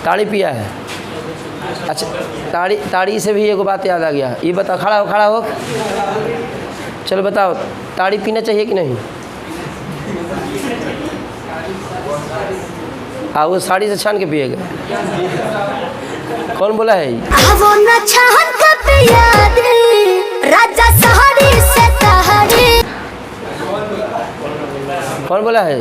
ताड़ी पिया है। अच्छा, ताड़ी से भी एगो बात याद आ गया। ये बताओ, खड़ा हो। चलो बताओ, ताड़ी पीना चाहिए कि नहीं? वो साड़ी से छान के पिएगा। कौन बोला है? कौन बोला है?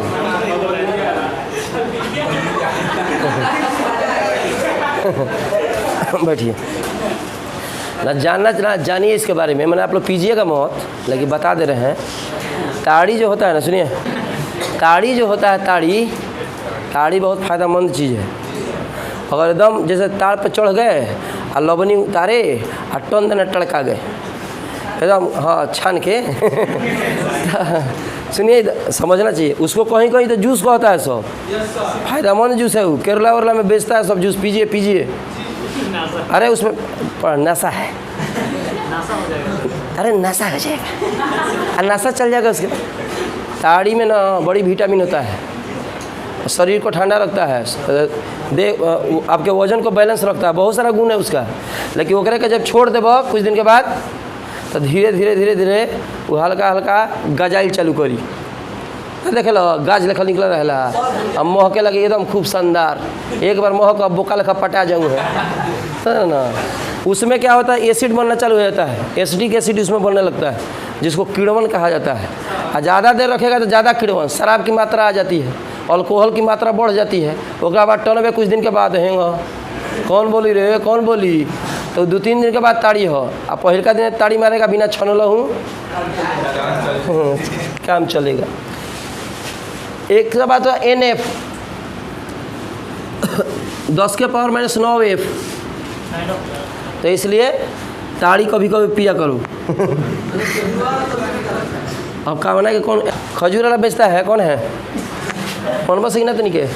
बैठिए ना, जानना जानिए इसके बारे में। मैंने आप लोग पीजिएगा मौत, लेकिन बता दे रहे हैं। ताड़ी जो होता है ना, सुनिए, ताड़ी जो होता है, ताड़ी बहुत फ़ायदेमंद चीज़ है। अगर एकदम जैसे ताड़ पर चढ़ गए और लवनी उतारे और टन देना टड़का गए एकदम, हाँ, छान के सुनिए, समझना चाहिए उसको। कहीं कहीं तो जूस का होता है, सब फायदेमंद जूस है वो। केरला वेरला में बेचता है सब जूस, पीजिए। अरे उसमें नशा है, अरे नशा हो जाएगा, नशा चल जाएगा उसके। ताड़ी में ना बड़ी विटामिन होता है, शरीर को ठंडा रखता है, आपके वजन को बैलेंस रखता है, बहुत सारा गुण है उसका। लेकिन ओकरे का जब छोड़ देबो कुछ दिन के बाद, तो धीरे धीरे वो हल्का गजाइल चालू करी। देख लो, गाज लेखा निकल रहा, अब महके लगे एकदम खूब शानदार। एक बार महक, अब बोका लेखा पटा जाऊँ है ना। उसमें क्या होता है, एसिड बनना चालू हो जाता है, एसिडिक एसिड उसमें बनने लगता है, जिसको कीड़वन कहा जाता है। और ज़्यादा देर रखेगा तो ज़्यादा कीड़वन, शराब की मात्रा आ जाती है, अल्कोहल की मात्रा बढ़ जाती है। उसके बाद टन में कुछ दिन के बाद हैंगा, कौन बोली रे, कौन बोली, तो 2-3 दिन के बाद ताड़ी हो। अब पहलका दिन ताड़ी मारेगा बिना छनल हूँ, काम चलेगा। एक बात हुआ NF 10 के पावर -9F, तो इसलिए ताड़ी कभी पिया करो। अब का बना कि कौन खजूर वाला बेचता है, कौन है, कौन बस ना तो नहीं के